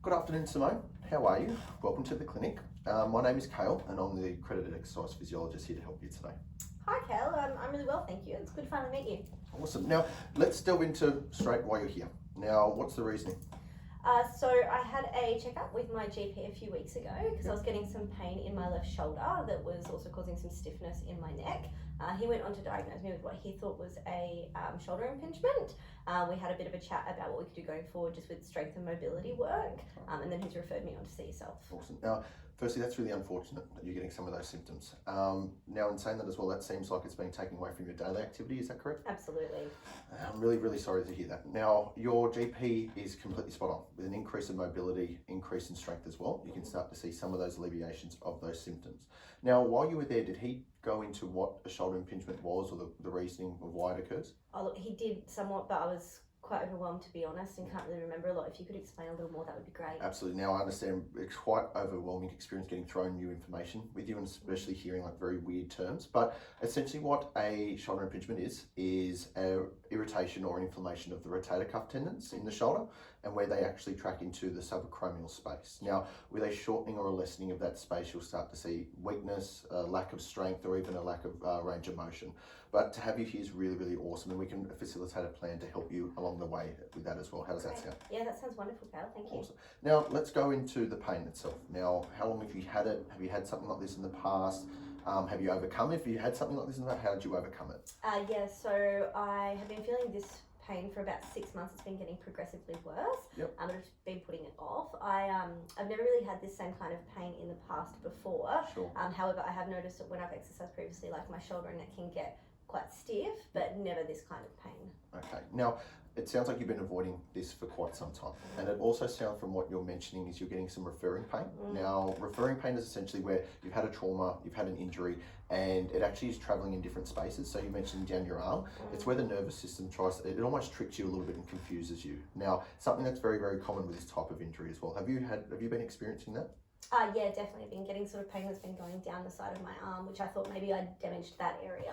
Good afternoon, Simone. How are you? Welcome to the clinic. My name is Kale and I'm the accredited exercise physiologist here to help you today. Hi, Kel. I'm really well, thank you. It's good to finally meet you. Awesome. Now, let's delve into straight why you're here. Now, what's the reasoning? So I had a checkup with my GP a few weeks ago because I was getting some pain in my left shoulder that was also causing some stiffness in my neck. He went on to diagnose me with what he thought was a shoulder impingement. We had a bit of a chat about what we could do going forward just with strength and mobility work, and then he's referred me on to see yourself. Awesome. Now, firstly, that's really unfortunate that you're getting some of those symptoms. Now, in saying that as well, that seems like it's being taken away from your daily activity, is that correct? Absolutely. I'm really, really sorry to hear that. Now, your GP is completely spot on. With an increase in mobility, increase in strength as well, you can start to see some of those alleviations of those symptoms. Now, while you were there, did he go into what a shoulder impingement was or the reasoning of why it occurs? Oh, look, he did somewhat, but I was quite overwhelmed, to be honest, and can't really remember a lot. If you could explain a little more, that would be great. Absolutely. Now I understand it's quite overwhelming experience getting thrown new information with you, and especially hearing like very weird terms. But essentially what a shoulder impingement is a irritation or an inflammation of the rotator cuff tendons in the shoulder, and where they actually track into the subacromial space. Now, with a shortening or a lessening of that space, you'll start to see weakness, a lack of strength, or even a lack of range of motion. But to have you here is really, really awesome, and we can facilitate a plan to help you along the way with that as well. How does that sound? Yeah, that sounds wonderful, Cal. Thank you. Awesome. Now, let's go into the pain itself. Now, how long have you had it? Have you had something like this in the past? Have you overcome it? If you had something like this in the past, how did you overcome it? Yeah, so I have been feeling this pain for about 6 months. It's been getting progressively worse. Yep. I've been putting it off. I've never really had this same kind of pain in the past before. Sure. However, I have noticed that when I've exercised previously, like my shoulder and neck can get quite stiff, but never this kind of pain. Okay. Now, it sounds like you've been avoiding this for quite some time. And it also sounds from what you're mentioning is you're getting some referring pain. Now, referring pain is essentially where you've had a trauma, you've had an injury, and it actually is traveling in different spaces. So you mentioned down your arm. It's where the nervous system it almost tricks you a little bit and confuses you. Now, something that's very, very common with this type of injury as well. Have you been experiencing that? Yeah, definitely. I've been getting sort of pain that's been going down the side of my arm, which I thought maybe I'd damaged that area.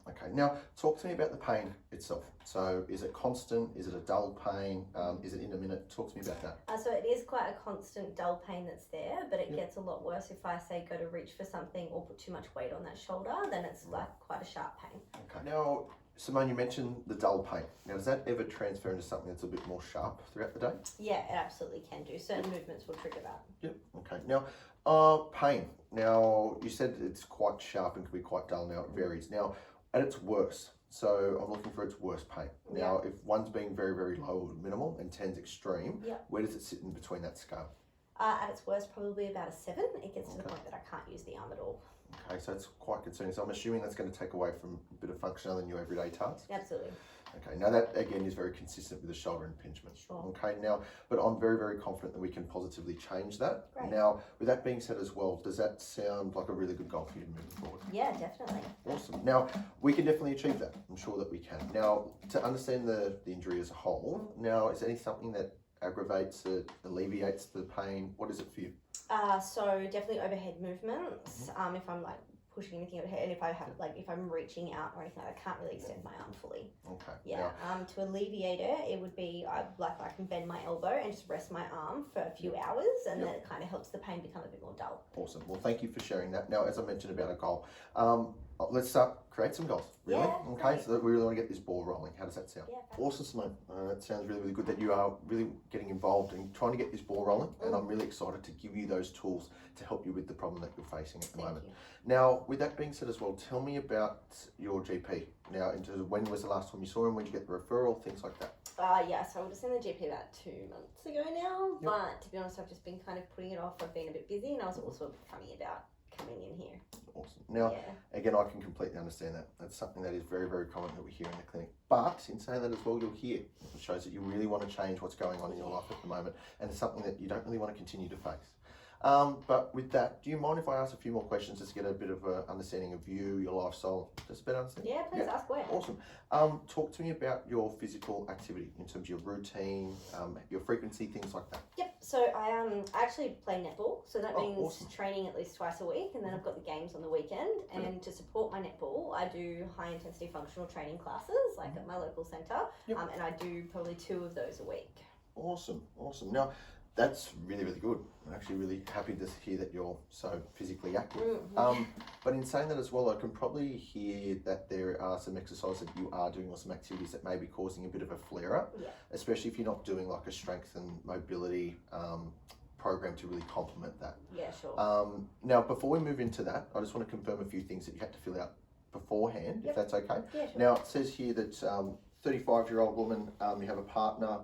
Okay, now talk to me about the pain itself. So is it constant? Is it a dull pain? Is it intermittent? Talk to me about that. So it is quite a constant dull pain that's there, but it gets a lot worse if I say go to reach for something or put too much weight on that shoulder, then it's like quite a sharp pain. Okay, now Simone, you mentioned the dull pain. Now, does that ever transfer into something that's a bit more sharp throughout the day? Yeah, it absolutely can do. Certain movements will trigger that. Yep. Okay. Now, pain. Now, you said it's quite sharp and can be quite dull. Now, it varies. Now, at its worst, so I'm looking for its worst pain. Now, if one's being very, very low or minimal and 10's extreme, where does it sit in between that scale? At its worst, probably about a 7. It gets to the point that I can't use the arm at all. Okay, so it's quite concerning. So I'm assuming that's going to take away from a bit of functionality in your everyday tasks? Absolutely. Okay, now that again is very consistent with the shoulder impingement. Sure. Okay, now, but I'm very, very confident that we can positively change that. Great. Now, with that being said as well, does that sound like a really good goal for you moving forward? Yeah, definitely. Awesome. Now, we can definitely achieve that. I'm sure that we can. Now, to understand the injury as a whole, now, is there something that aggravates it, alleviates the pain? What is it for you? So definitely overhead movements. If I'm like pushing anything overhead, and if I have if I'm reaching out or anything, I can't really extend my arm fully. Okay. Yeah. To alleviate it, it would be I can bend my elbow and just rest my arm for a few hours, and then it kind of helps the pain become a bit more dull. Awesome. Well, thank you for sharing that. Now, as I mentioned about a goal, let's create some goals. Really? Yeah, okay. great. So we really want to get this ball rolling. How does that sound? Yeah. Awesome, Simone. That sounds really, really good that you are really getting involved in trying to get this ball rolling. And I'm really excited to give you those tools to help you with the problem that you're facing at the moment. You. Now, with that being said as well, tell me about your GP. Now, in terms of when was the last time you saw him, when did you get the referral, things like that? Yeah, so I would have seen the GP about 2 months ago now, but to be honest, I've just been kind of putting it off. I've been a bit busy, and I was also a bit funny about coming in here. Awesome. Now, again, I can completely understand that. That's something that is very, very common that we hear in the clinic. But in saying that as well, you're here. It shows that you really want to change what's going on in your life at the moment, and it's something that you don't really want to continue to face. But with that, do you mind if I ask a few more questions just to get a bit of an understanding of you, your lifestyle, just a better understanding? Yeah, please ask away. Awesome. Talk to me about your physical activity in terms of your routine, your frequency, things like that. Yep. So I actually play netball, so that means awesome. Training at least twice a week, and then I've got the games on the weekend. And to support my netball, I do high intensity functional training classes, like at my local centre, and I do probably 2 of those a week. Awesome, awesome. Now, That's really, really good. I'm actually really happy to hear that you're so physically active. Mm-hmm. But in saying that as well, I can probably hear that there are some exercises that you are doing or some activities that may be causing a bit of a flare up, Yeah. especially if you're not doing like a strength and mobility program to really complement that. Yeah, sure. Now, before we move into that, I just want to confirm a few things that you had to fill out beforehand, Yep. if that's okay. Yeah, sure. Now, it says here that 35-year-old woman, you have a partner,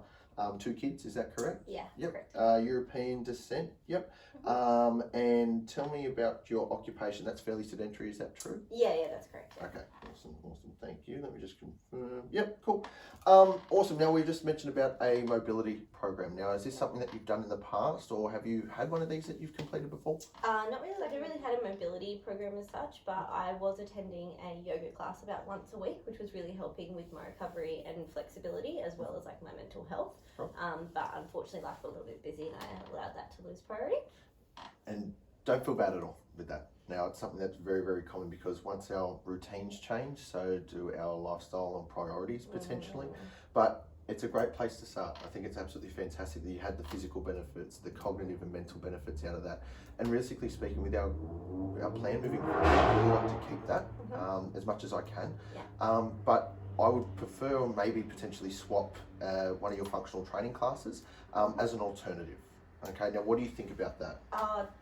2 kids, is that correct? Yeah, Yep. correct. European descent, yep. Mm-hmm. And tell me about your occupation. That's fairly sedentary, is that true? Yeah, that's correct. Yeah. Okay, awesome, thank you. Let me just confirm. Yep, cool. Awesome. Now, we've just mentioned about a mobility program. Now, is this something that you've done in the past, or have you had one of these that you've completed before? Not really. I haven't really had a mobility program as such, but I was attending a yoga class about once a week, which was really helping with my recovery and flexibility, as well as like my mental health. Sure. But unfortunately, life got a little bit busy, and I allowed that to lose priority. And don't feel bad at all with that. Now, it's something that's very, very common because once our routines change, so do our lifestyle and priorities potentially. But it's a great place to start. I think it's absolutely fantastic that you had the physical benefits, the cognitive and mental benefits out of that. And realistically speaking, with our plan moving forward, I really like to keep that as much as I can. Yeah. But I would prefer or maybe potentially swap one of your functional training classes as an alternative. Okay, now what do you think about that?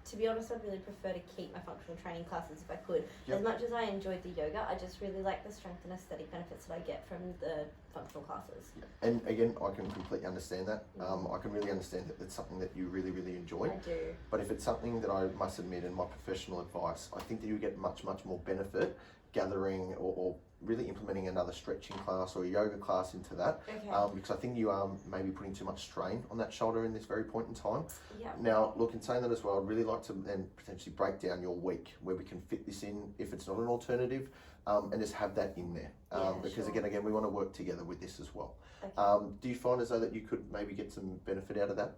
To be honest, I'd really prefer to keep my functional training classes if I could. Yep. As much as I enjoyed the yoga, I just really like the strength and aesthetic benefits that I get from the functional classes. And again, I can completely understand that. I can really understand that it's something that you really, really enjoy. I do. But if it's something that I must admit in my professional advice, I think that you get much, much more benefit gathering or really implementing another stretching class or a yoga class into that. Okay. Because I think you are maybe putting too much strain on that shoulder in this very point in time. Yeah. Now, look, in saying that as well, I'd really like to then potentially break down your week where we can fit this in if it's not an alternative, and just have that in there. Because sure. again, we want to work together with this as well. Okay. Do you find as though that you could maybe get some benefit out of that?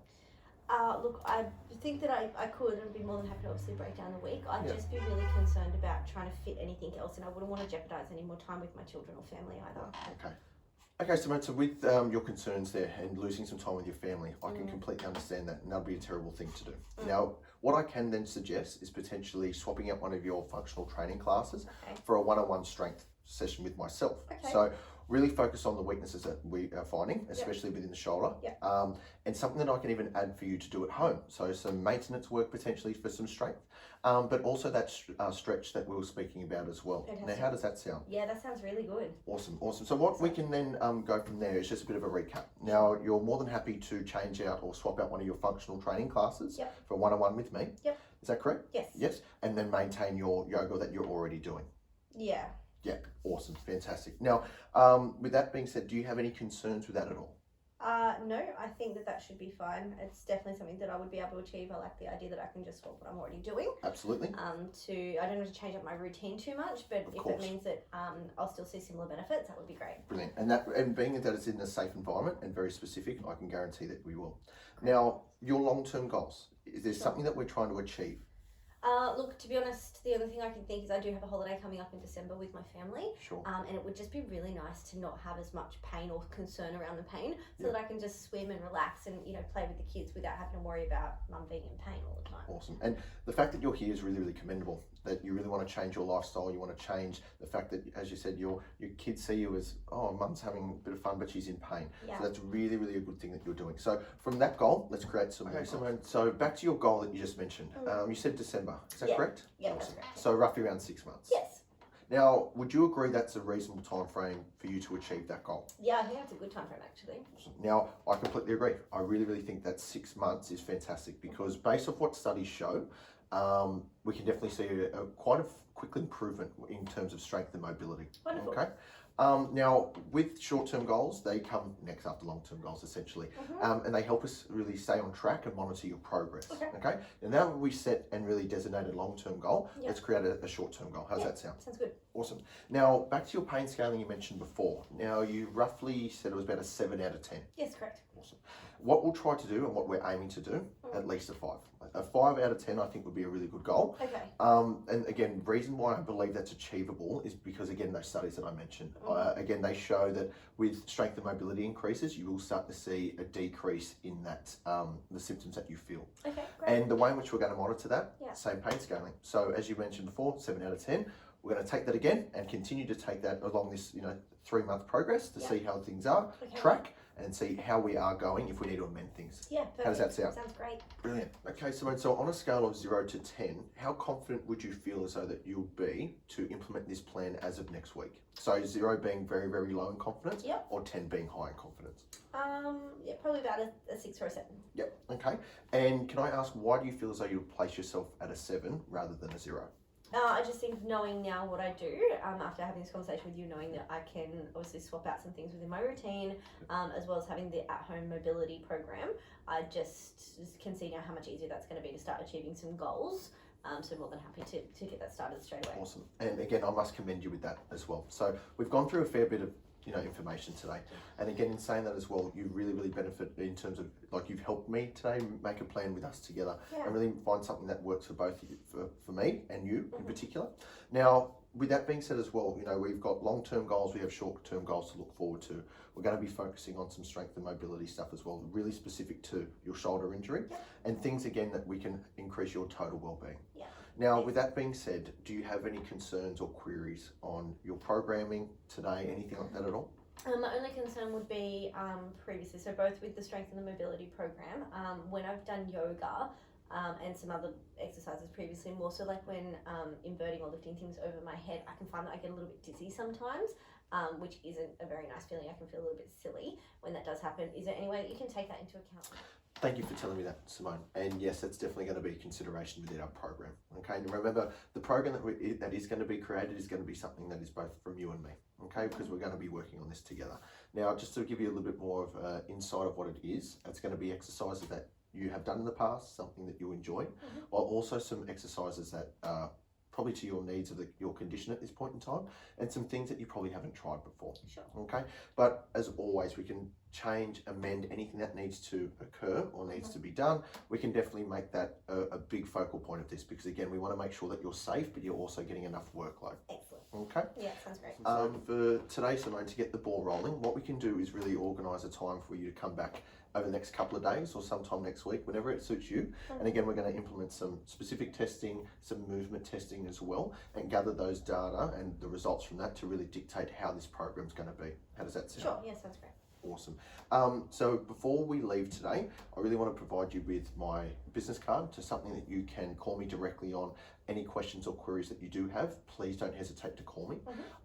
Look, I think that I could and be more than happy to obviously break down the week. I'd Yeah. just be really concerned about trying to fit anything else, and I wouldn't want to jeopardise any more time with my children or family either. Okay. Okay, so with your concerns there and losing some time with your family, I can completely understand that, and that'd be a terrible thing to do. Now, what I can then suggest is potentially swapping out one of your functional training classes for a one-on-one strength session with myself. Okay. So really focus on the weaknesses that we are finding, especially within the shoulder, and something that I can even add for you to do at home. So some maintenance work potentially for some strength, but also that stretch that we were speaking about as well. Fantastic. Now, how does that sound? Yeah, that sounds really good. Awesome. So what we can then go from there is just a bit of a recap. Now, you're more than happy to change out or swap out one of your functional training classes for one-on-one with me. Yep. Is that correct? Yes. Yes. And then maintain your yoga that you're already doing. Yeah. Yeah. Awesome. Fantastic. Now, with that being said, do you have any concerns with that at all? No, I think that should be fine. It's definitely something that I would be able to achieve. I like the idea that I can just swap what I'm already doing. Absolutely. I don't have to change up my routine too much, but if it means that I'll still see similar benefits, that would be great. Brilliant. And being that it's in a safe environment and very specific, I can guarantee that we will. Now, your long-term goals, is there something that we're trying to achieve? Look, to be honest, the only thing I can think is I do have a holiday coming up in December with my family. Sure. And it would just be really nice to not have as much pain or concern around the pain, so that I can just swim and relax and, play with the kids without having to worry about mum being in pain all the time. Awesome. And the fact that you're here is really, really commendable. That you really want to change your lifestyle. You want to change the fact that, as you said, your kids see you as, oh, mum's having a bit of fun, but she's in pain. Yeah. So that's really, really a good thing that you're doing. So from that goal, let's create some. Okay, Simone. So back to your goal that you just mentioned. You said December. Is that correct? Yeah, awesome. That's correct. So roughly around 6 months. Yes. Now, would you agree that's a reasonable time frame for you to achieve that goal? Yeah, I think that's a good time frame actually. Now, I completely agree. I really, really think that 6 months is fantastic because based off what studies show, we can definitely see quite a quick improvement in terms of strength and mobility. Wonderful. Okay. Now, with short-term goals, they come next after long-term goals, essentially, and they help us really stay on track and monitor your progress. Okay. And now we set and really designate a long-term goal. Let's create a short-term goal. How's that sound? Sounds good. Awesome. Now, back to your pain scaling you mentioned before. Now, you roughly said it was about a 7 out of 10. Yes, correct. Awesome. What we'll try to do and what we're aiming to do, at least a 5. a 5 out of 10 I think would be a really good goal. Okay. And again, reason why I believe that's achievable is because, again, those studies that I mentioned, again, they show that with strength and mobility increases, you will start to see a decrease in that, the symptoms that you feel. Okay, great. And the way in which we're going to monitor that, Yeah. same pain scaling. So as you mentioned before, 7 out of 10, we're going to take that again and continue to take that along this, 3-month progress to see how things are, Okay. track, and see how we are going if we need to amend things. Yeah, perfect. How does that sound? Sounds great. Brilliant. Okay, Simone, so on a scale of 0 to 10, how confident would you feel as though that you'll be to implement this plan as of next week? So 0 being very, very low in confidence, Yep. or 10 being high in confidence? Yeah, probably about a 6 or a 7. Yep, okay. And can I ask, why do you feel as though you'll place yourself at a 7 rather than a 0? I just think knowing now what I do, after having this conversation with you, knowing that I can obviously swap out some things within my routine, as well as having the at-home mobility program, I just can see now how much easier that's going to be to start achieving some goals. So more than happy to get that started straight away. Awesome. And again, I must commend you with that as well. So we've gone through a fair bit of information today. And again, in saying that as well, you really, really benefit in terms of, like, you've helped me today make a plan with us together and really find something that works for both you, for me and you in particular. Now, with that being said as well, we've got long-term goals, we have short-term goals to look forward to. We're going to be focusing on some strength and mobility stuff as well, really specific to your shoulder injury and things, again, that we can increase your total well-being. Now, with that being said, do you have any concerns or queries on your programming today, anything like that at all? My only concern would be previously, so both with the strength and the mobility program, when I've done yoga and some other exercises previously, more so like when inverting or lifting things over my head, I can find that I get a little bit dizzy sometimes, which isn't a very nice feeling. I can feel a little bit silly when that does happen. Is there any way that you can take that into account? Thank you for telling me that, Simone. And yes, that's definitely going to be a consideration within our program. Okay, and remember, the program that is going to be created is going to be something that is both from you and me. Okay, because we're going to be working on this together. Now, just to give you a little bit more of insight of what it is, it's going to be exercises that you have done in the past, something that you enjoy, while also some exercises that are probably to your needs of your condition at this point in time, and some things that you probably haven't tried before. Sure. Okay, but as always, we can change, amend anything that needs to occur or needs to be done. We can definitely make that a big focal point of this, because again, we want to make sure that you're safe, but you're also getting enough workload. Excellent. Okay. Yeah, sounds great. For today, Simone, to get the ball rolling, what we can do is really organise a time for you to come back over the next couple of days or sometime next week, whenever it suits you. And again, we're going to implement some specific testing, some movement testing as well, and gather those data and the results from that to really dictate how this program's going to be. How does that sound? Sure, yeah, sounds great. Awesome. So before we leave today, I really want to provide you with my business card, to something that you can call me directly on. Any questions or queries that you do have, please don't hesitate to call me.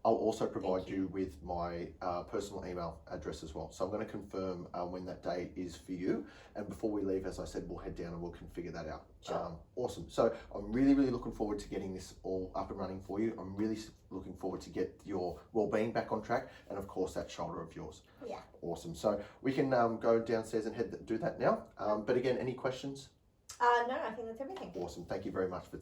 I'll also provide you with my personal email address as well. So I'm going to confirm when that day is for you. And before we leave, as I said, we'll head down and we'll configure that out. Sure. Awesome. So I'm really, really looking forward to getting this all up and running for you. I'm really looking forward to get your well-being back on track, and of course that shoulder of yours. Yeah. Awesome. So we can go downstairs and do that now. But again, any questions? No, I think that's everything. Awesome. Thank you very much for